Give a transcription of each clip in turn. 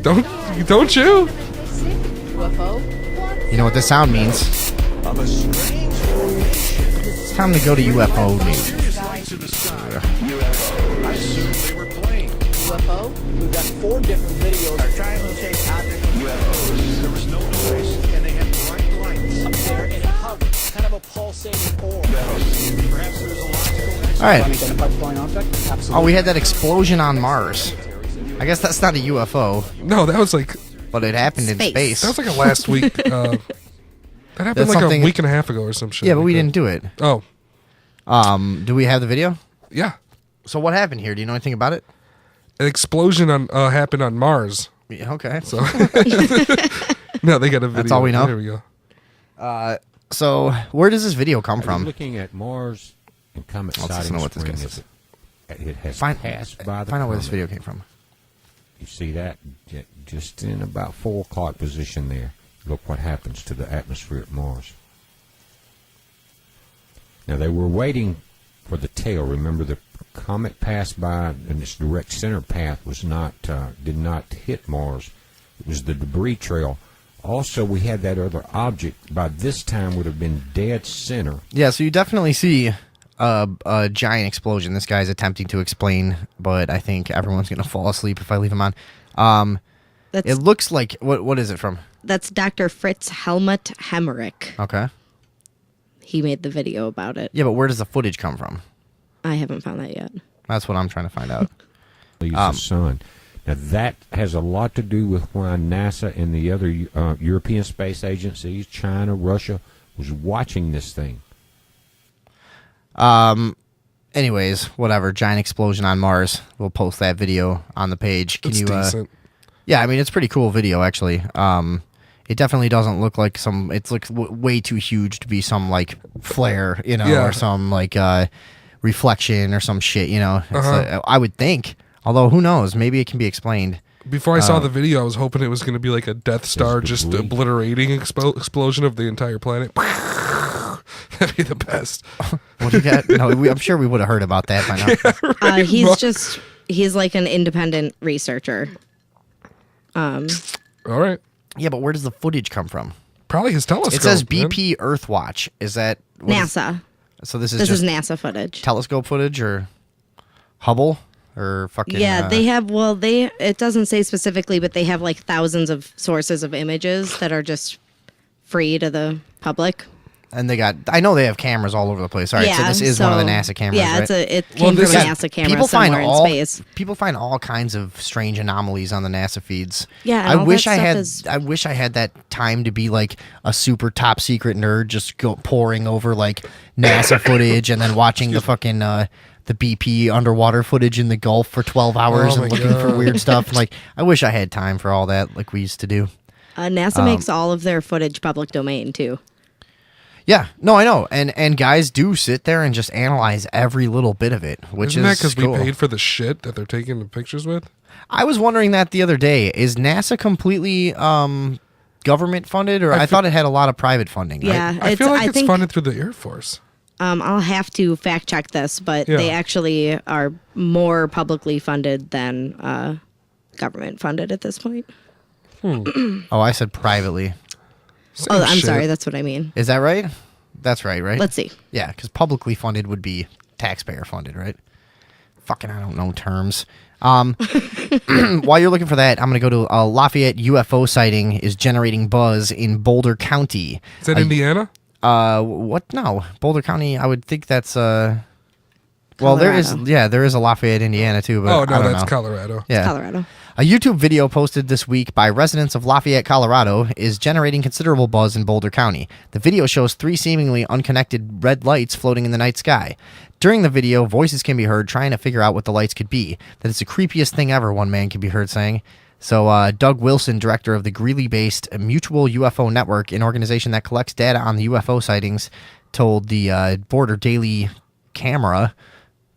Don't you? UFO? You know what this sound means? It's time to go to UFO news. UFO? We've got 4 different videos. Are trying to take objects of UFOs. There was no noise, and they had bright lights up there, and it hovered, kind of a pulsating orb. Perhaps there's a logical. All right. Unidentified flying object? Absolutely. Oh, we had that explosion on Mars. I guess that's not a UFO. No, that was like. But it happened in space. That was like a last week. That happened That's like a week and a half ago or some shit. Yeah, but like we that. didn't do it. Oh. Do we have the video? Yeah. So what happened here? Do you know anything about it? An explosion happened on Mars. Yeah, okay. So no, they got a video. That's all we know? There we go. So where does this video come from? Looking at Mars and comet Let's sightings know what this guy spring says. it has Find passed by the out where this comet. video came from. You see that just in about 4 o'clock position there. Look what happens to the atmosphere at Mars. Now they were waiting for the tail. Remember, the comet passed by, and its direct center path was not did not hit Mars. It was the debris trail. Also, we had that other object. By this time, would have been dead center. Yeah, so you definitely see a giant explosion. This guy's attempting to explain, but I think everyone's going to fall asleep if I leave him on. It looks like... What is it from? That's Dr. Fritz Helmut Hemmerich. Okay. He made the video about it. Yeah, but where does the footage come from? I haven't found that yet. That's what I'm trying to find out. Leaves the sun. Now, that has a lot to do with why NASA and the other European space agencies, China, Russia, was watching this thing. Anyways, whatever. Giant explosion on Mars. We'll post that video on the page. Can It's you? decent. Yeah, I mean, it's a pretty cool video, actually. It definitely doesn't look like some... It looks way too huge to be some, like, flare, you know, Yeah. or some, like, reflection or some shit, you know. It's Uh-huh. I would think. Although, who knows? Maybe it can be explained. Before I saw the video, I was hoping it was going to be like a Death Star, just debris. obliterating explosion of the entire planet. That'd be the best. What do you got? No, I'm sure we would have heard about that by now. He's like an independent researcher. All right. Yeah, but where does the footage come from? Probably his telescope. It says man. BP Earthwatch. Is that... what is- NASA. so this is This just is NASA footage. telescope footage or Hubble or fucking... Yeah, they have, it doesn't say specifically, but they have like thousands of sources of images that are just free to the public. And they got... I know they have cameras all over the place. All right, so this is one of the NASA cameras, Yeah, right? it came from a NASA camera somewhere in space. People find all kinds of strange anomalies on the NASA feeds. Yeah, and I all wish that I stuff had. is- I wish I had that time to be like a super top secret nerd, just pouring over like NASA footage and then watching the fucking the BP underwater footage in the Gulf for 12 hours Oh and my looking for God. weird stuff. Like, I wish I had time for all that, like we used to do. NASA makes all of their footage public domain too. Yeah, no, I know, and guys do sit there and just analyze every little bit of it, which Isn't that is because cool. we paid for the shit that they're taking the pictures with? I was wondering that the other day. Is NASA completely government funded, or I thought it had a lot of private funding? Right? Yeah, I feel like it's think, funded through the Air Force. I'll have to fact check this, but Yeah. they actually are more publicly funded than government funded at this point. Oh, I said privately. Same I'm shit. sorry, that's what I mean. Is that right? That's right, right? Let's see. Yeah, because publicly funded would be taxpayer funded, right? Fucking, I don't know terms. While you're looking for that, I'm going to go to Lafayette UFO sighting is generating buzz in Boulder County. Is that Indiana? What? No, Boulder County. I would think that's well, there is a Lafayette, Indiana too. But Oh, I no, don't that's know. Colorado. Yeah, Colorado. A YouTube video posted this week by residents of Lafayette, Colorado, is generating considerable buzz in Boulder County. The video shows 3 seemingly unconnected red lights floating in the night sky. During the video, voices can be heard trying to figure out what the lights could be. That is the creepiest thing ever, one man can be heard saying. So Doug Wilson, director of the Greeley-based Mutual UFO Network, an organization that collects data on the UFO sightings, told the Border Daily Camera,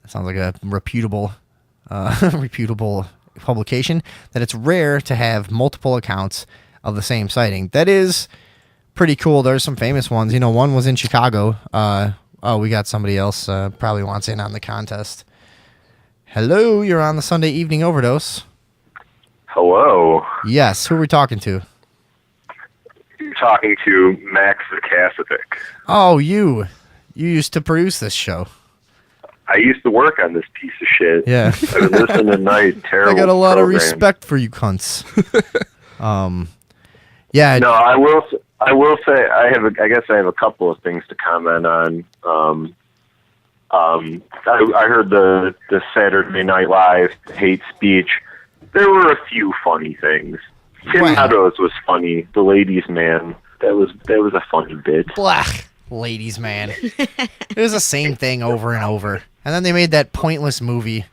that sounds like a reputable publication, that it's rare to have multiple accounts of the same sighting. That is pretty cool. There's some famous ones. You know, one was in Chicago. We got somebody else probably wants in on the contest. Hello, you're on the Sunday Evening Overdose. Hello. Yes, who are we talking to? You're talking to Max the Cacific. Oh, you. You used to produce this show. I used to work on this piece of shit. Yeah. I've been listening to night. Terrible. I got a lot program. of respect for you cunts. Yeah. No, I will say I guess I have a couple of things to comment on. I heard the Saturday Night Live hate speech. There were a few funny things. Tim Wow. Meadows was funny. The ladies' man. That was a funny bit. Blah. Ladies, man. It was the same thing over and over. And then they made that pointless movie.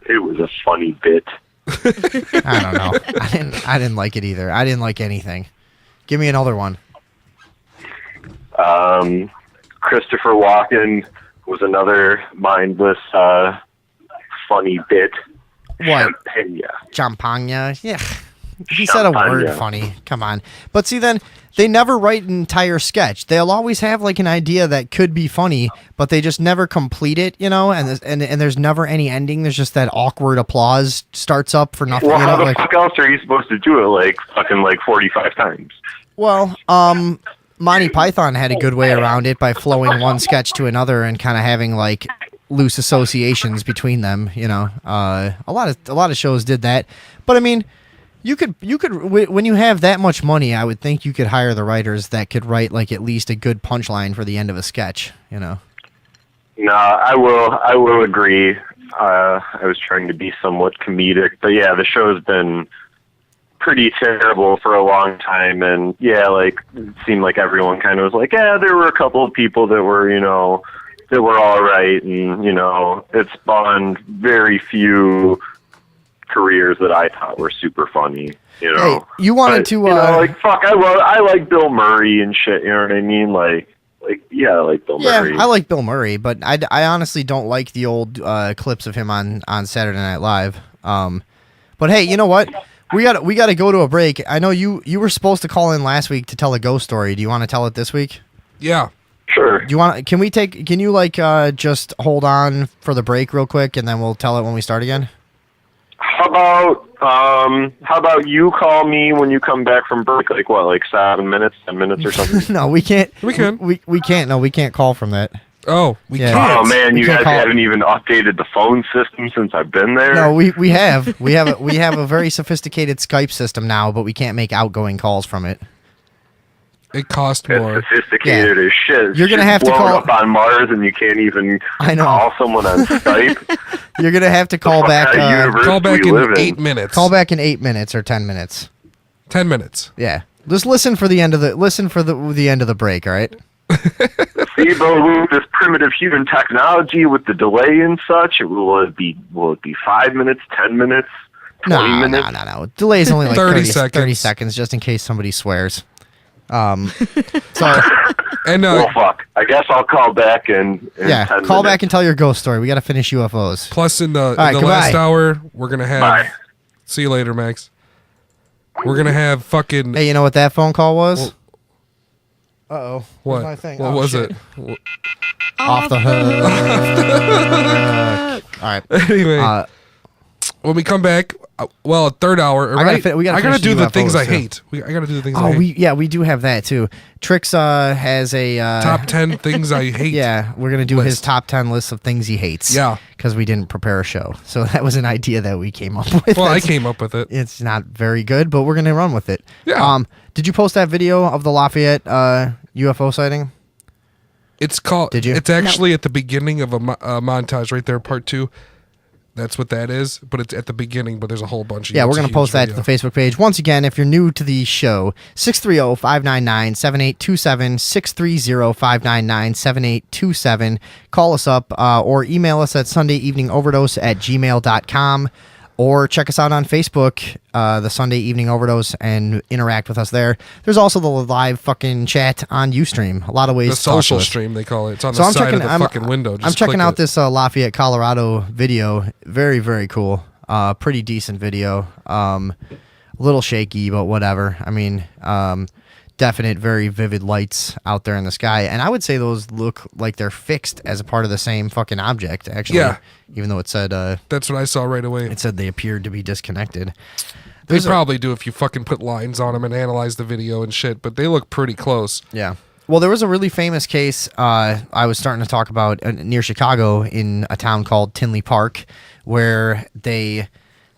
It was a funny bit. I don't know. I didn't like it either. I didn't like anything. Give me another one. Christopher Walken was another mindless, funny bit. What? Champagne. Champagne? Yeah. He said a word Champagne. funny. Come on. But see, then they never write an entire sketch. They'll always have like an idea that could be funny, but they just never complete it, you know. And there's never any ending. There's just that awkward applause starts up for nothing. Well, you know, how the like, fuck else are you supposed to do it like fucking like 45 times? well, Monty Python had a good way around it by flowing one sketch to another and kind of having like loose associations between them. You know, a lot of shows did that. But I mean. You could when you have that much money, I would think you could hire the writers that could write like at least a good punchline for the end of a sketch, you know. No, I will agree. I was trying to be somewhat comedic, but yeah, the show's been pretty terrible for a long time, and yeah, like it seemed like everyone kind of was like, yeah, there were a couple of people that were, you know, that were all right, and you know, it spawned very few careers that I thought were super funny, you know. Hey, you wanted to, you know, like fuck, I like Bill Murray and shit. You know what I mean? Like yeah, I like Bill Yeah, Murray. I like Bill Murray, but I honestly don't like the old clips of him on Saturday Night Live. But hey, you know what? We got to go to a break. I know you were supposed to call in last week to tell a ghost story. Do you want to tell it this week? Yeah. Sure. Do you want? Can you like just hold on for the break real quick and then we'll tell it when we start again? How about you call me when you come back from break? Like what? Like 7 minutes, 10 minutes, or something? No, we can't. We can. We can't. No, we can't call from that. Oh, we Yeah. can't. Oh man, We you can't guys call- haven't even updated the phone system since I've been there. No, we have a very sophisticated Skype system now, but we can't make outgoing calls from it. It cost It's more. sophisticated as shit. You're gonna Shit's have to blown call- up on Mars, and you can't even I know. call someone on Skype. You're gonna have to call What back. kind of universe Call do back we in live 8 minutes. Call back in 8 minutes or 10 minutes. 10 minutes. Yeah, just listen for the end of the end of the break. All right. See, but with this primitive human technology, with the delay and such, will it be 5 minutes, 10 minutes, 20 No, minutes? no. Delay is only like 30 30 seconds. seconds, just in case somebody swears. So And Well, fuck. I guess I'll call back in yeah, 10 call back minutes. and tell your ghost story. We got to finish UFOs. plus in the right, last goodbye. hour, we're going to have... Bye. See you later, Max. We're going to have fucking... Hey, you know what that phone call was? Uh-oh. what? My thing? What Oh, was shit. it? Off the hook. All right. Anyway, when we come back, well, third hour, I gotta right? fi- we gotta I gotta finish do the UFOs things I too. hate. I gotta do the things I Oh, hate. we do have that too. Trix has a Top 10 things I hate. Yeah, we're gonna do his list. top 10 list of things he hates. Yeah. because we didn't prepare a show, so that was an idea that we came up with. Well, I It's- came up with it. It's not very good, but we're gonna run with it. Yeah. Did you post that video of the Lafayette UFO sighting? It's called. Did you? It's actually at the beginning of a montage right there, part 2. That's what that is, but it's at the beginning. But there's a whole bunch of. Yeah, we're it's a going to huge post that video. to the Facebook page. Once again, if you're new to the show, 630-599-7827, 630-599-7827. Call us up or email us at sundayeveningoverdose@gmail.com, or check us out on Facebook, the Sunday Evening Overdose, and interact with us there. There's also the live fucking chat on Ustream. A lot of ways The to talk to social us. stream they call it. It's on So the I'm side checking. of the fucking window. I'm Just checking click out it. this Lafayette, Colorado video. Very, very cool. Pretty decent video. A little shaky, but whatever. I mean, definite, very vivid lights out there in the sky. And I would say those look like they're fixed as a part of the same fucking object, actually. Yeah. Even though it said That's what I saw right away. it said they appeared to be disconnected. They probably do if you fucking put lines on them and analyze the video and shit, but they look pretty close. Yeah. Well, there was a really famous case I was starting to talk about near Chicago in a town called Tinley Park, where they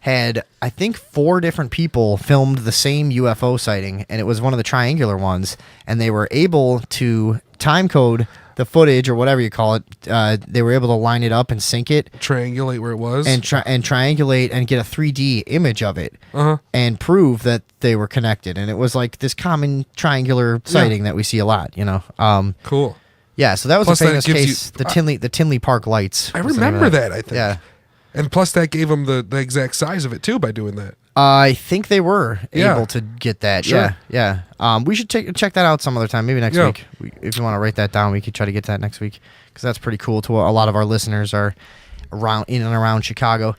had, I think, 4 different people filmed the same UFO sighting, and it was one of the triangular ones, and they were able to time code the footage or whatever you call it. They were able to line it up and sync it Triangulate where it was. and triangulate and get a 3D image of it and prove that they were connected. And it was like this common triangular sighting that we see a lot, you know. Cool. Yeah, so that was Plus a that famous gives case. you- The Tinley Park lights. I was the name of remember that, I think. Yeah. And plus that gave them the exact size of it, too, by doing that. I think they were Yeah. able to get that. Sure. Yeah. We should check that out some other time. Maybe next Yeah. week. If you want to write that down, we could try to get that next week because that's pretty cool. To a lot of our listeners are in and around Chicago.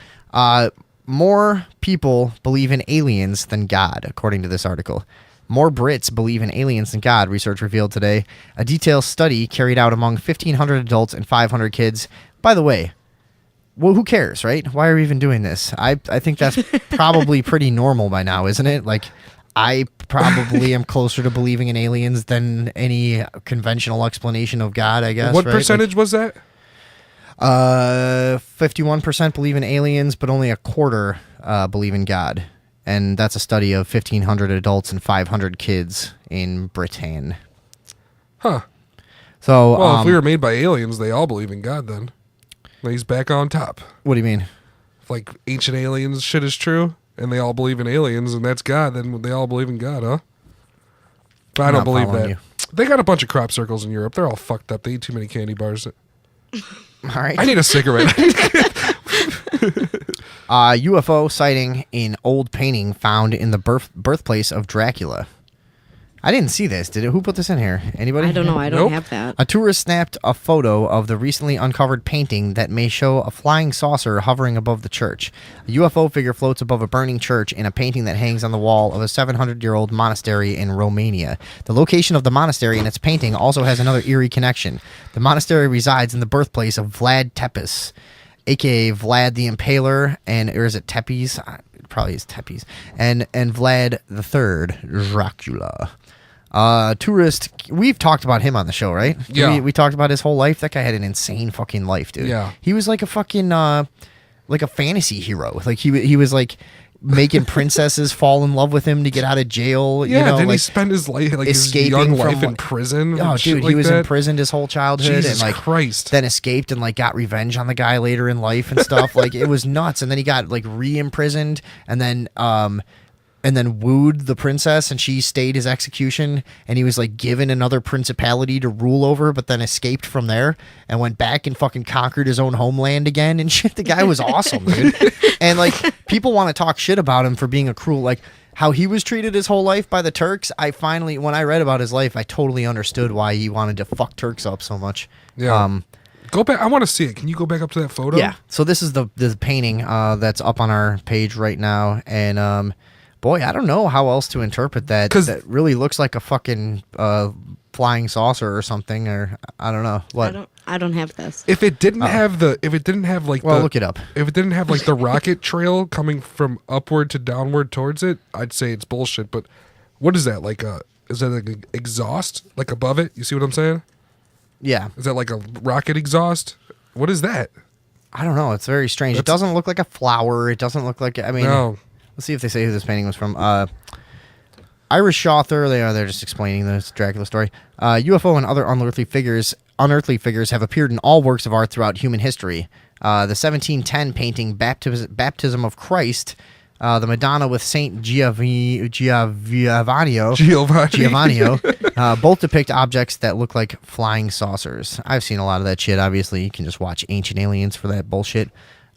More people believe in aliens than God, according to this article. More Brits believe in aliens than God, research revealed today. A detailed study carried out among 1,500 adults and 500 kids. By the way, well, who cares, right? Why are we even doing this? I think that's probably pretty normal by now, isn't it? Like, I probably am closer to believing in aliens than any conventional explanation of God, I guess. What right? percentage was that? 51% believe in aliens, but only a quarter believe in God. And that's a study of 1,500 adults and 500 kids in Britain. Huh. So, Well, if we were made by aliens, they all believe in God then. He's back on top. what do you mean? If, like, ancient aliens shit is true, and they all believe in aliens, and that's God, then they all believe in God, huh? But I I'm don't not believe following that. you. They got a bunch of crop circles in Europe. They're all fucked up. They eat too many candy bars. All right. I need a cigarette. UFO sighting in old painting found in the birthplace of Dracula. I didn't see this. Did it? Who put this in here? Anybody? I don't know. I don't Nope. have that. A tourist snapped a photo of the recently uncovered painting that may show a flying saucer hovering above the church. A UFO figure floats above a burning church in a painting that hangs on the wall of a 700-year-old monastery in Romania. The location of the monastery and its painting also has another eerie connection. The monastery resides in the birthplace of Vlad Tepes, a.k.a. Vlad the Impaler, or is it Tepes? It probably is Tepes. And Vlad III, Dracula. Tourist, we've talked about him on the show, right? Yeah. We talked about his whole life. That guy had an insane fucking life, dude. Yeah. He was like a fucking, like a fantasy hero. Like he was like making princesses fall in love with him to get out of jail. Yeah, you know, didn't he like spend his life, like his escaping young from life in what- prison? Oh, and shit dude, like he was that? imprisoned his whole childhood Jesus and like Christ. then escaped and like got revenge on the guy later in life and stuff. Like it was nuts. And then he got like re-imprisoned and then wooed the princess and she stayed his execution and he was like given another principality to rule over but then escaped from there and went back and fucking conquered his own homeland again and shit. The guy was awesome, dude. And like people want to talk shit about him for being a cruel, like how he was treated his whole life by the Turks. I finally, when I read about his life, I totally understood why he wanted to fuck Turks up so much. Yeah. Go back. I want to see it. Can you go back up to that photo? Yeah. So this is the painting that's up on our page right now, and boy, I don't know how else to interpret that. 'Cause- that really looks like a fucking flying saucer or something, or I don't know what. I don't have this. If it didn't have like Well, the, look it up. If it didn't have like the rocket trail coming from upward to downward towards it, I'd say it's bullshit. But what is that? Like is that like an exhaust like above it? You see what I'm saying? Yeah, Is that like a rocket exhaust? What is that? I don't know. It's very strange. It doesn't look like a flower. It doesn't look like. I mean, No. let's see if they say who this painting was from. Irish author. They're just explaining this Dracula story. UFO and other unearthly figures have appeared in all works of art throughout human history. The 1710 painting Baptism of Christ, the Madonna with Saint Giovanni, both depict objects that look like flying saucers. I've seen a lot of that shit. Obviously, you can just watch Ancient Aliens for that bullshit.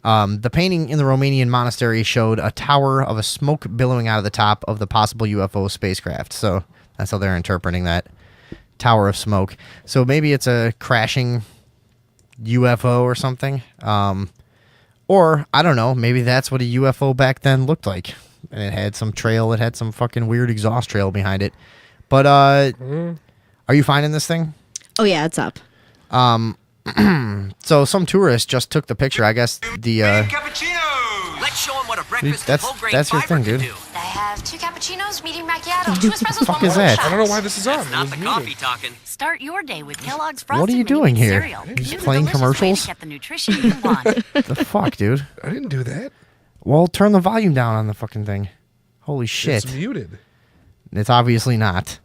The painting in the Romanian monastery showed a tower of a smoke billowing out of the top of the possible UFO spacecraft. So that's how they're interpreting that tower of smoke. So maybe it's a crashing UFO or something. Or, I don't know, maybe that's what a UFO back then looked like. And it had some trail, it had some fucking weird exhaust trail behind it. But are you finding this thing? Oh yeah, it's up. So some tourist just took the picture. I guess the Let's show them what a breakfast that's- of whole grain that's your fiber thing, can dude. do. I have 2 cappuccinos, medium macchiato, 2 espressos, fuck 1 is more that? shot. I don't know why this is on. That's It not was the muted. coffee talking. Start your day with Kellogg's Frosted What are you Mini doing Wheat here? cereal. You just It's a playing delicious way to commercials? get the nutrition you want. the fuck, dude. I didn't do that. Well, turn the volume down on the fucking thing. Holy shit. It's muted. It's obviously not.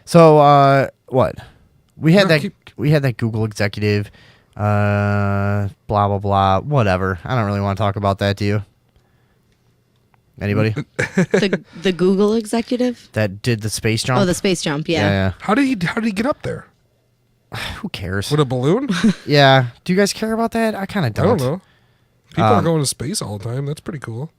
So what? We had No, that Google executive blah blah blah, whatever. I don't really want to talk about that, do you? Anybody The Google executive. that did the space jump? Oh, the space jump. Yeah. yeah. How did he get up there? Who cares? With a balloon? Yeah. Do you guys care about that? I kind of I don't. don't know. People are going to space all the time. That's pretty cool.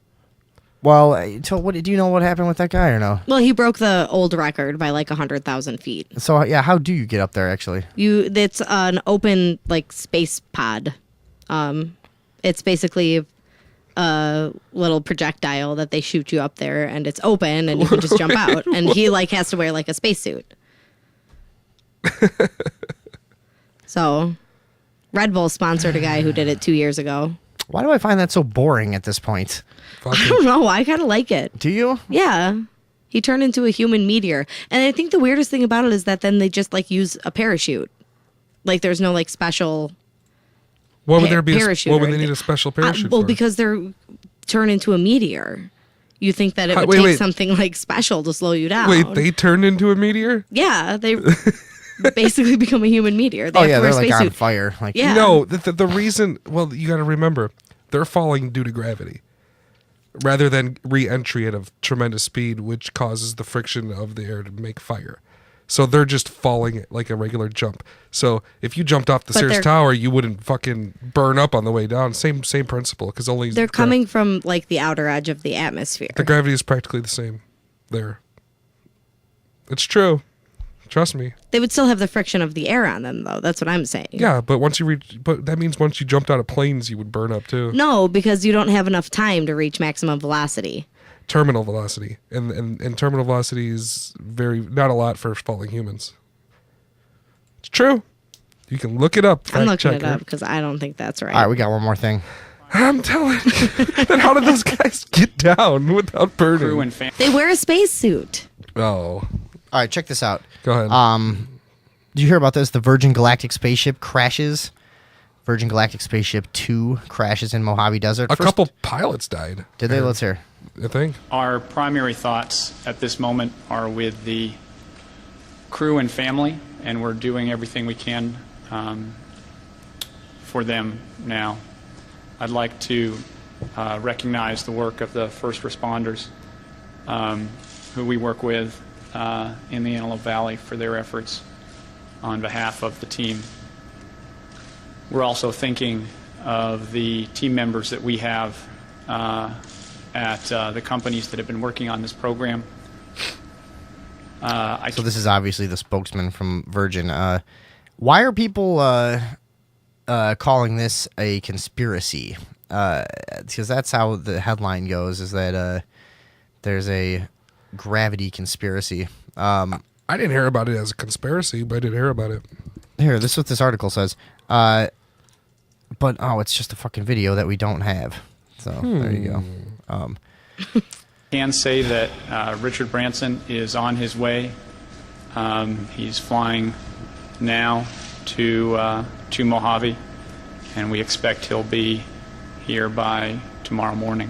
Well, so what? Do you know what happened with that guy or no? Well, he broke the old record by like 100,000 feet. So yeah, how do you get up there actually? It's an open like space pod. It's basically a little projectile that they shoot you up there, and it's open, and you can just jump out. And he like has to wear like a spacesuit. So, Red Bull sponsored a guy who did it 2 years ago. Why do I find that so boring at this point? I don't know. I kind of like it. Do you? Yeah. He turned into a human meteor. And I think the weirdest thing about it is that then they just like use a parachute. Like there's no like special What would there be? parachute. What or would they anything. need a special parachute well, for? because they're turn into a meteor. You think that it would Wait, take wait. something like special to slow you down. Wait, they turned into a meteor? Yeah, they basically become a human meteor. They Oh have yeah, to wear they're like on spacesuit. fire. Like Yeah. No, the reason. Well, you got to remember, they're falling due to gravity, rather than re-entry at a tremendous speed, which causes the friction of the air to make fire. So they're just falling like a regular jump. So if you jumped off the But Sears they're- Tower, you wouldn't fucking burn up on the way down. Same principle, because only They're coming from like the outer edge of the atmosphere. The gravity is practically the same there. It's true. Trust me. They would still have the friction of the air on them, though. That's what I'm saying. Yeah, but but that means once you jumped out of planes, you would burn up too. No, because you don't have enough time to reach maximum velocity. Terminal velocity, and terminal velocity is not a lot for falling humans. It's true. You can look it up. I'm fact looking it checker. up because I don't think that's right. All right, we got one more thing. I'm telling you. Then how did those guys get down without burning? Crew and family. They wear a spacesuit. Oh, All right, check this out. go ahead. Did you hear about this? The Virgin Galactic spaceship crashes. Virgin Galactic spaceship 2 crashes in Mojave Desert. a First- couple pilots died. Did they? Let's hear. I think. Our primary thoughts at this moment are with the crew and family, and we're doing everything we can for them now. I'd like to recognize the work of the first responders who we work with in the Antelope Valley for their efforts on behalf of the team. We're also thinking of the team members that we have at the companies that have been working on this program. So this is obviously the spokesman from Virgin. Why are people calling this a conspiracy? Because that's how the headline goes, is that there's a gravity conspiracy. I didn't hear about it as a conspiracy, but I did hear about it. Here, this is what this article says. But, it's just a fucking video that we don't have. So, there you go. Can say that Richard Branson is on his way. He's flying now to Mojave, and we expect he'll be here by tomorrow morning.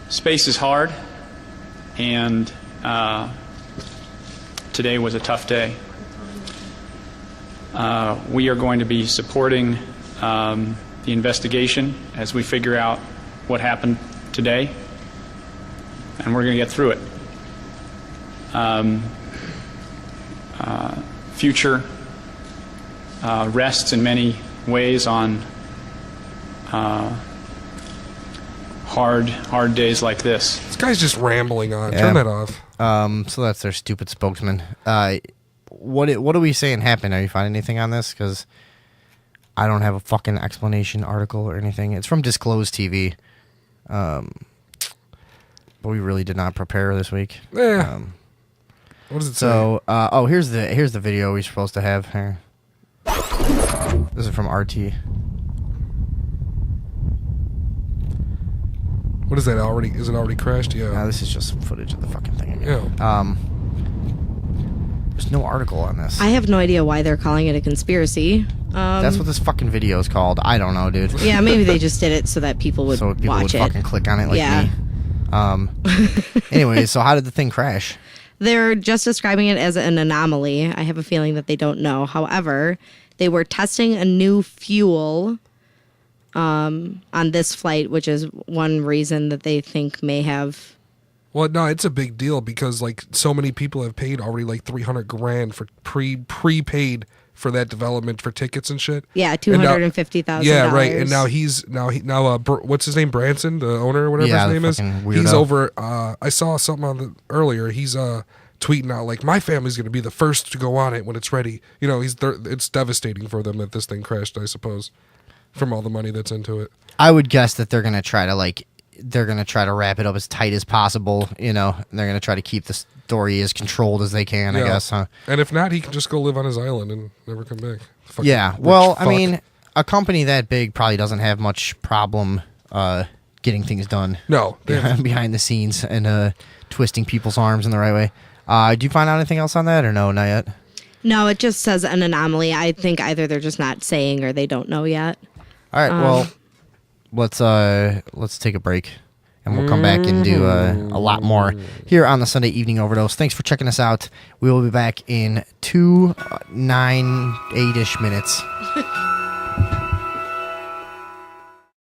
Space is hard, and today was a tough day. We are going to be supporting the investigation as we figure out what happened today, and we're going to get through it. Future rests in many ways on hard days like this. This guy's just rambling on. Yeah. Turn that off. So that's their stupid spokesman. What are we saying happened? Are you finding anything on this? Because I don't have a fucking explanation article or anything. It's from Disclosed TV. But But we really did not prepare this week. Yeah. What does it say? So, here's the video we're supposed to have here. This is from RT. What is that already? Is it already crashed? Yeah. No, this is just some footage of the fucking thing again. Yeah. There's no article on this. I have no idea why they're calling it a conspiracy. That's what this fucking video is called. I don't know, dude. Yeah, maybe they just did it so that people would watch it. Fucking click on it like Yeah. me. Anyway, so how did the thing crash? They're just describing it as an anomaly. I have a feeling that they don't know. However, they were testing a new fuel on this flight, which is one reason that they think may have. Well, no, it's a big deal because like so many people have paid already like $300,000 for prepaid for that development for tickets and shit. Yeah, $250,000. Yeah, right. And now what's his name? Branson, the owner, or whatever his name is. Weirdo. He's over. I saw something earlier. He's tweeting out like, my family's going to be the first to go on it when it's ready. You know, it's devastating for them that this thing crashed, I suppose, from all the money that's into it. I would guess that they're gonna try to wrap it up as tight as possible. You know, and they're gonna try to keep the story as controlled as they can. Yeah. I guess, huh? And if not, he can just go live on his island and never come back. Fucking Yeah. rich Well, fuck. I mean, a company that big probably doesn't have much problem getting things done. No. Behind the scenes and twisting people's arms in the right way. Do you find out anything else on that, or no, not yet? No, it just says an anomaly. I think either they're just not saying or they don't know yet. All right. Well, let's take a break, and we'll come back and do a lot more here on the Sunday Evening Overdose. Thanks for checking us out. We will be back in 8-ish minutes.